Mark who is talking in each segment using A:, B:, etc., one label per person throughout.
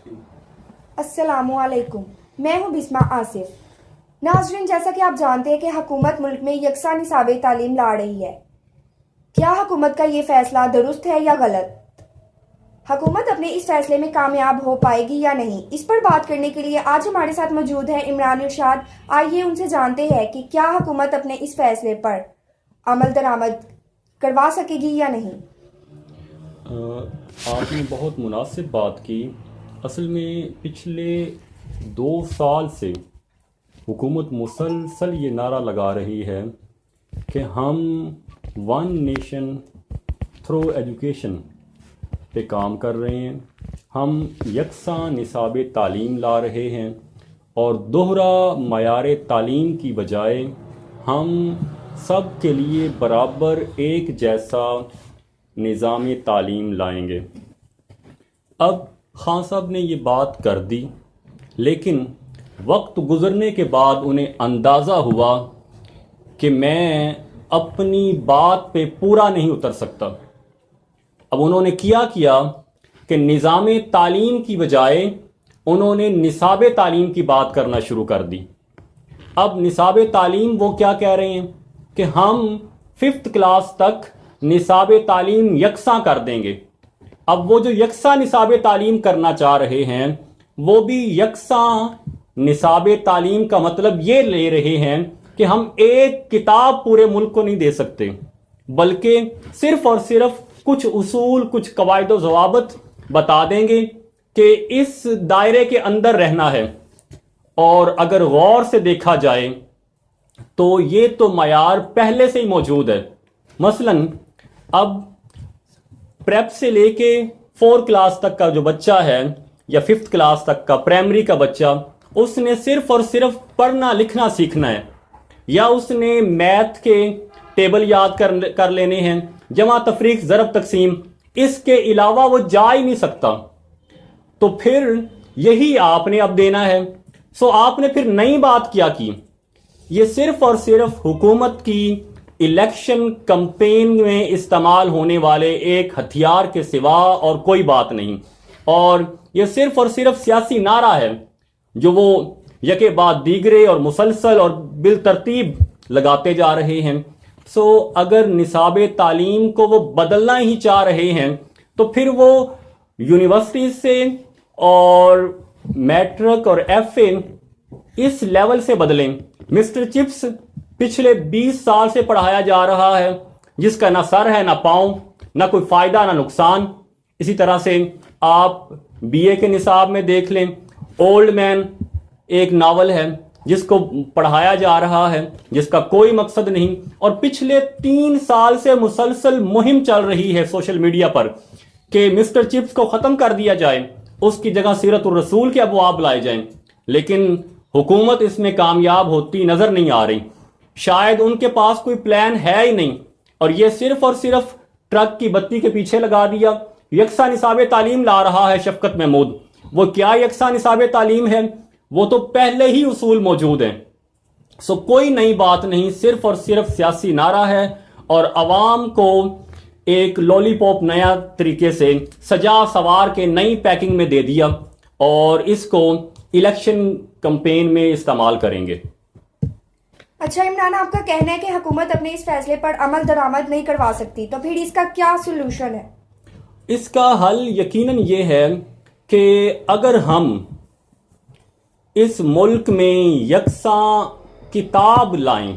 A: السلام علیکم، میں ہوں بسمہ آصف۔ ناظرین، جیسا کہ آپ جانتے ہیں کہ حکومت ملک میں یکساں نصاب تعلیم لا رہی ہے۔ کیا حکومت کا یہ فیصلہ درست ہے یا غلط؟ حکومت اپنے اس فیصلے میں کامیاب ہو پائے گی یا نہیں؟ اس پر بات کرنے کے لیے آج ہمارے ساتھ موجود ہے عمران ارشاد۔ آئیے ان سے جانتے ہیں کہ کیا حکومت اپنے اس فیصلے پر عمل درآمد کروا سکے گی یا نہیں۔
B: آپ نے بہت مناسب بات کی۔ اصل میں پچھلے 2 سال سے حکومت مسلسل یہ نعرہ لگا رہی ہے کہ ہم ون نیشن تھرو ایجوکیشن پہ کام کر رہے ہیں، ہم یکساں نصاب تعلیم لا رہے ہیں اور دوہرا معیار تعلیم کی بجائے ہم سب کے لیے برابر ایک جیسا نظام تعلیم لائیں گے۔ اب خان صاحب نے یہ بات کر دی، لیکن وقت گزرنے کے بعد انہیں اندازہ ہوا کہ میں اپنی بات پہ پورا نہیں اتر سکتا۔ اب انہوں نے کیا کہ نظام تعلیم کی بجائے انہوں نے نصاب تعلیم کی بات کرنا شروع کر دی۔ اب نصاب تعلیم وہ کیا کہہ رہے ہیں کہ ہم 5th کلاس تک نصاب تعلیم یکساں کر دیں گے۔ اب وہ جو یکساں نصاب تعلیم کرنا چاہ رہے ہیں وہ بھی یکساں نصاب تعلیم کا مطلب یہ لے رہے ہیں کہ ہم ایک کتاب پورے ملک کو نہیں دے سکتے، بلکہ صرف اور صرف کچھ اصول، کچھ قواعد و ضوابط بتا دیں گے کہ اس دائرے کے اندر رہنا ہے۔ اور اگر غور سے دیکھا جائے تو یہ تو معیار پہلے سے ہی موجود ہے۔ مثلاً اب پریپ سے لے کے 4 کلاس تک کا جو بچہ ہے یا 5th کلاس تک کا پرائمری کا بچہ، اس نے صرف اور صرف پڑھنا لکھنا سیکھنا ہے، یا اس نے میتھ کے ٹیبل یاد کر لینے ہیں، جمع تفریق ضرب تقسیم، اس کے علاوہ وہ جا ہی نہیں سکتا۔ تو پھر یہی آپ نے اب دینا ہے۔ آپ نے پھر نئی بات کیا کی؟ یہ صرف اور صرف حکومت کی الیکشن کمپین میں استعمال ہونے والے ایک ہتھیار کے سوا اور کوئی بات نہیں، اور یہ صرف اور صرف سیاسی نعرہ ہے جو وہ یکے بعد دیگرے اور مسلسل اور بالترتیب لگاتے جا رہے ہیں۔ اگر نصاب تعلیم کو وہ بدلنا ہی چاہ رہے ہیں تو پھر وہ یونیورسٹی سے اور میٹرک اور ایف اے اس لیول سے بدلیں۔ مسٹر چپس پچھلے 20 سال سے پڑھایا جا رہا ہے، جس کا نہ سر ہے نہ پاؤں، نہ کوئی فائدہ نہ نقصان۔ اسی طرح سے آپ بی اے کے نصاب میں دیکھ لیں، اولڈ مین ایک ناول ہے جس کو پڑھایا جا رہا ہے، جس کا کوئی مقصد نہیں، اور پچھلے 3 سال سے مسلسل مہم چل رہی ہے سوشل میڈیا پر کہ مسٹر چپس کو ختم کر دیا جائے، اس کی جگہ سیرت الرسول کے ابواب لائے جائیں، لیکن حکومت اس میں کامیاب ہوتی نظر نہیں آ رہی۔ شاید ان کے پاس کوئی پلان ہے ہی نہیں، اور یہ صرف اور صرف ٹرک کی بتی کے پیچھے لگا دیا۔ یکساں نصاب تعلیم لا رہا ہے شفقت محمود، وہ کیا یکساں نصاب تعلیم ہے؟ وہ تو پہلے ہی اصول موجود ہیں۔ کوئی نئی بات نہیں، صرف اور صرف سیاسی نعرہ ہے، اور عوام کو ایک لولی پاپ نیا طریقے سے سجا سوار کے نئی پیکنگ میں دے دیا، اور اس کو الیکشن کمپین میں استعمال کریں گے۔
A: اچھا عمران، آپ کا کہنا ہے کہ حکومت اپنے اس فیصلے پر عمل درآمد نہیں کروا سکتی، تو پھر اس کا کیا سلوشن ہے؟
B: اس کا حل یقیناً یہ ہے کہ اگر ہم اس ملک میں یکساں کتاب لائیں،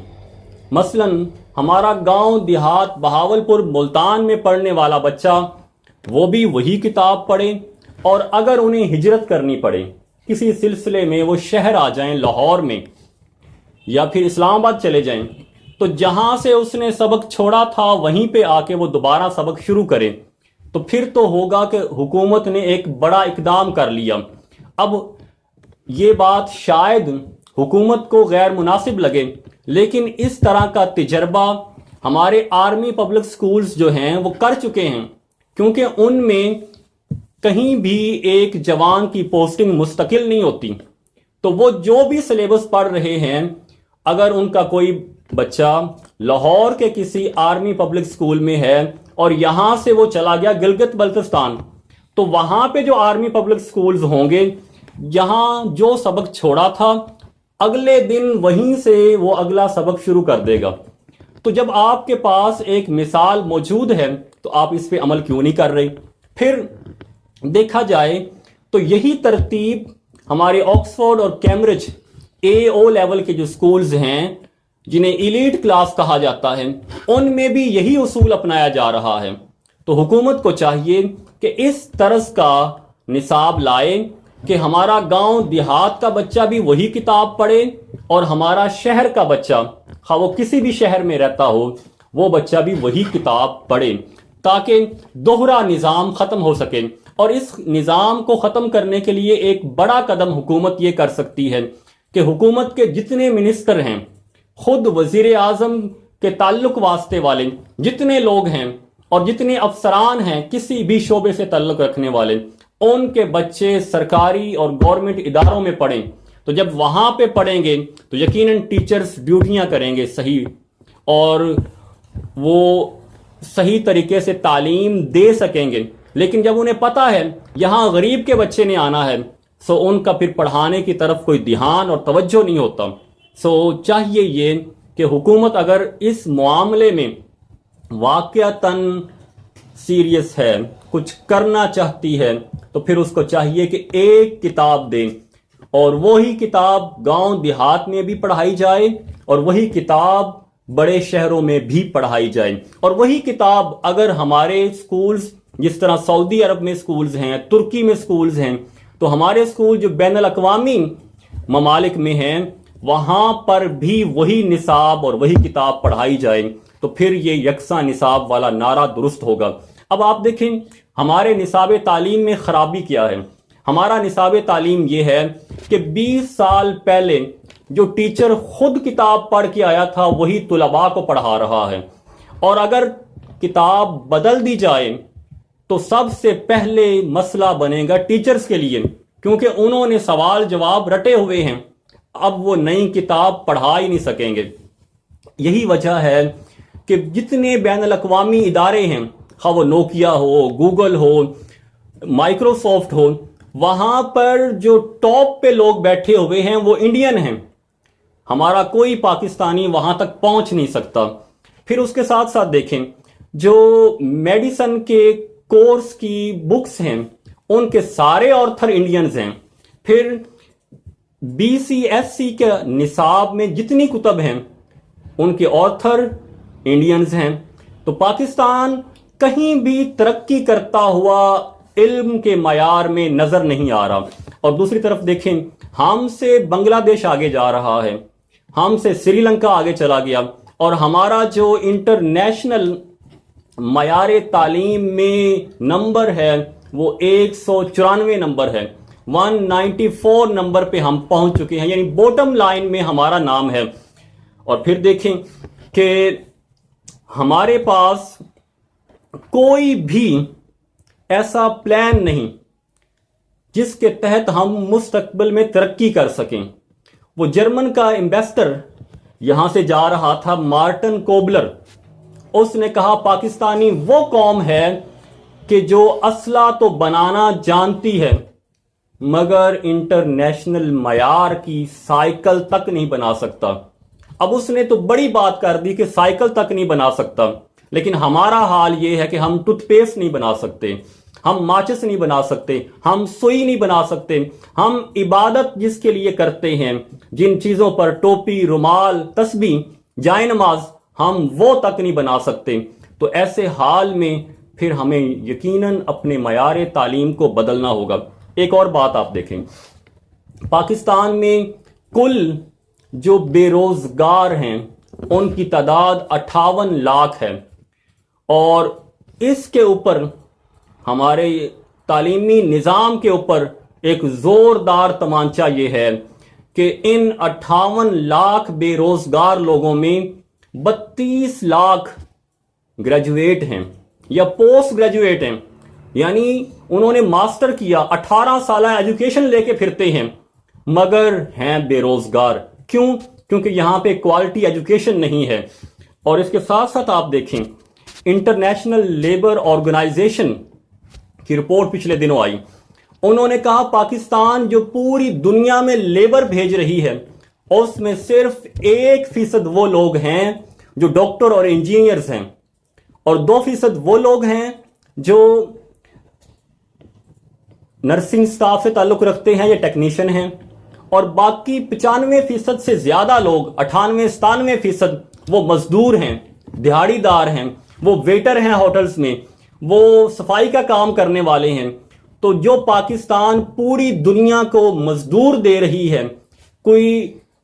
B: مثلاً ہمارا گاؤں دیہات بہاولپور ملتان میں پڑھنے والا بچہ وہ بھی وہی کتاب پڑھے، اور اگر انہیں ہجرت کرنی پڑے کسی سلسلے میں، وہ شہر آ جائیں لاہور میں یا پھر اسلام آباد چلے جائیں، تو جہاں سے اس نے سبق چھوڑا تھا وہیں پہ آ کے وہ دوبارہ سبق شروع کرے، تو پھر تو ہوگا کہ حکومت نے ایک بڑا اقدام کر لیا۔ اب یہ بات شاید حکومت کو غیر مناسب لگے، لیکن اس طرح کا تجربہ ہمارے آرمی پبلک سکولز جو ہیں وہ کر چکے ہیں، کیونکہ ان میں کہیں بھی ایک جوان کی پوسٹنگ مستقل نہیں ہوتی۔ تو وہ جو بھی سلیبس پڑھ رہے ہیں، اگر ان کا کوئی بچہ لاہور کے کسی آرمی پبلک سکول میں ہے اور یہاں سے وہ چلا گیا گلگت بلتستان، تو وہاں پہ جو آرمی پبلک سکولز ہوں گے، یہاں جو سبق چھوڑا تھا اگلے دن وہیں سے وہ اگلا سبق شروع کر دے گا. تو جب آپ کے پاس ایک مثال موجود ہے تو آپ اس پہ عمل کیوں نہیں کر رہے؟ پھر دیکھا جائے تو یہی ترتیب ہمارے آکسفورڈ اور کیمبرج او لیول کے جو سکولز ہیں جنہیں ایلیٹ کلاس کہا جاتا ہے، ان میں بھی یہی اصول اپنایا جا رہا ہے. تو حکومت کو چاہیے کہ اس طرز کا نصاب لائے کہ ہمارا گاؤں دیہات کا بچہ بھی وہی کتاب پڑھے اور ہمارا شہر کا بچہ، خواہ وہ کسی بھی شہر میں رہتا ہو، وہ بچہ بھی وہی کتاب پڑھے، تاکہ دوہرا نظام ختم ہو سکے. اور اس نظام کو ختم کرنے کے لیے ایک بڑا قدم حکومت یہ کر سکتی ہے کہ حکومت کے جتنے منسٹر ہیں، خود وزیر اعظم کے تعلق واسطے والے جتنے لوگ ہیں اور جتنے افسران ہیں کسی بھی شعبے سے تعلق رکھنے والے، ان کے بچے سرکاری اور گورنمنٹ اداروں میں پڑھیں. تو جب وہاں پہ پڑھیں گے تو یقیناً ٹیچرز ڈیوٹیاں کریں گے صحیح، اور وہ صحیح طریقے سے تعلیم دے سکیں گے. لیکن جب انہیں پتا ہے یہاں غریب کے بچے نے آنا ہے، سو ان کا پھر پڑھانے کی طرف کوئی دھیان اور توجہ نہیں ہوتا. سو چاہیے یہ کہ حکومت اگر اس معاملے میں واقعتاً سیریس ہے، کچھ کرنا چاہتی ہے، تو پھر اس کو چاہیے کہ ایک کتاب دیں اور وہی کتاب گاؤں دیہات میں بھی پڑھائی جائے اور وہی کتاب بڑے شہروں میں بھی پڑھائی جائے. اور وہی کتاب اگر ہمارے سکولز جس طرح سعودی عرب میں سکولز ہیں، ترکی میں سکولز ہیں، تو ہمارے سکول جو بین الاقوامی ممالک میں ہیں وہاں پر بھی وہی نصاب اور وہی کتاب پڑھائی جائے، تو پھر یہ یکساں نصاب والا نعرہ درست ہوگا. اب آپ دیکھیں ہمارے نصاب تعلیم میں خرابی کیا ہے. ہمارا نصاب تعلیم یہ ہے کہ 20 سال پہلے جو ٹیچر خود کتاب پڑھ کے آیا تھا وہی طلباء کو پڑھا رہا ہے، اور اگر کتاب بدل دی جائے تو سب سے پہلے مسئلہ بنے گا ٹیچرز کے لیے، کیونکہ انہوں نے سوال جواب رٹے ہوئے ہیں، اب وہ نئی کتاب پڑھا ہی نہیں سکیں گے. یہی وجہ ہے کہ جتنے بین الاقوامی ادارے ہیں، خواہ وہ نوکیا ہو، گوگل ہو، مائکروسافٹ ہو، وہاں پر جو ٹاپ پہ لوگ بیٹھے ہوئے ہیں وہ انڈین ہیں. ہمارا کوئی پاکستانی وہاں تک پہنچ نہیں سکتا. پھر اس کے ساتھ ساتھ دیکھیں جو میڈیسن کے کورس کی بکس ہیں ان کے سارے آتھر انڈینز ہیں. پھر BCSC کے نصاب میں جتنی کتب ہیں ان کے آتھر انڈینز ہیں. تو پاکستان کہیں بھی ترقی کرتا ہوا علم کے معیار میں نظر نہیں آ رہا. اور دوسری طرف دیکھیں ہم سے بنگلہ دیش آگے جا رہا ہے، ہم سے سری لنکا آگے چلا گیا، اور ہمارا جو انٹرنیشنل معیار تعلیم میں نمبر ہے وہ 194 نمبر ہے، 194 نمبر پہ ہم پہنچ چکے ہیں، یعنی بوٹم لائن میں ہمارا نام ہے. اور پھر دیکھیں کہ ہمارے پاس کوئی بھی ایسا پلان نہیں جس کے تحت ہم مستقبل میں ترقی کر سکیں. وہ جرمن کا ایمبیسڈر یہاں سے جا رہا تھا، مارٹن کوبلر، اس نے کہا پاکستانی وہ قوم ہے کہ جو اسلحہ تو بنانا جانتی ہے مگر انٹرنیشنل معیار کی سائیکل تک نہیں بنا سکتا. اب اس نے تو بڑی بات کر دی کہ سائیکل تک نہیں بنا سکتا، لیکن ہمارا حال یہ ہے کہ ہم ٹوتھ پیسٹ نہیں بنا سکتے، ہم ماچس نہیں بنا سکتے، ہم سوئی نہیں بنا سکتے، ہم عبادت جس کے لیے کرتے ہیں جن چیزوں پر ٹوپی، رومال، تسبیح، جائے نماز، ہم وہ تک نہیں بنا سکتے. تو ایسے حال میں پھر ہمیں یقیناً اپنے معیار تعلیم کو بدلنا ہوگا. ایک اور بات آپ دیکھیں، پاکستان میں کل جو بے روزگار ہیں ان کی تعداد 58 لاکھ ہے، اور اس کے اوپر ہمارے تعلیمی نظام کے اوپر ایک زوردار تمانچہ یہ ہے کہ ان 58 لاکھ بے روزگار لوگوں میں 32 لاکھ گریجویٹ ہیں یا پوسٹ گریجویٹ ہیں، یعنی انہوں نے ماسٹر کیا، 18 سالہ ایجوکیشن لے کے پھرتے ہیں مگر ہیں بے روزگار. کیوں؟ کیونکہ یہاں پہ کوالٹی ایجوکیشن نہیں ہے. اور اس کے ساتھ ساتھ آپ دیکھیں انٹرنیشنل لیبر آرگنائزیشن کی رپورٹ پچھلے دنوں آئی. انہوں نے کہا پاکستان جو پوری دنیا میں لیبر بھیج رہی ہے اس میں صرف 1% وہ لوگ ہیں جو ڈاکٹر اور انجینئرز ہیں اور 2% وہ لوگ ہیں جو نرسنگ سٹاف سے تعلق رکھتے ہیں یا ٹیکنیشین ہیں اور باقی 95% سے زیادہ لوگ 98-97% وہ مزدور ہیں, دہاڑی دار ہیں, وہ ویٹر ہیں ہوٹلز میں, وہ صفائی کا کام کرنے والے ہیں. تو جو پاکستان پوری دنیا کو مزدور دے رہی ہے, کوئی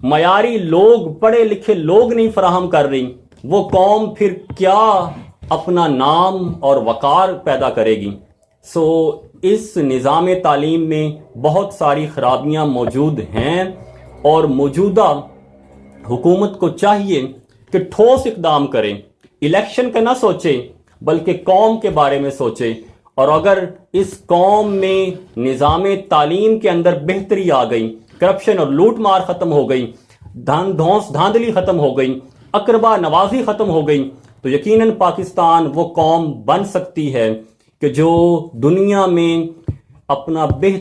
B: معیاری لوگ, پڑھے لکھے لوگ نہیں فراہم کر رہی, وہ قوم پھر کیا اپنا نام اور وقار پیدا کرے گی؟ سو اس نظام تعلیم میں بہت ساری خرابیاں موجود ہیں اور موجودہ حکومت کو چاہیے کہ ٹھوس اقدام کرے, الیکشن کا نہ سوچے بلکہ قوم کے بارے میں سوچے. اور اگر اس قوم میں نظام تعلیم کے اندر بہتری آ گئی, کرپشن اور لوٹ مار ختم ہو گئی, دھاندلی ختم ہو گئی, اقربا نوازی ختم ہو گئی, تو یقیناً پاکستان وہ قوم بن سکتی ہے کہ جو دنیا میں اپنا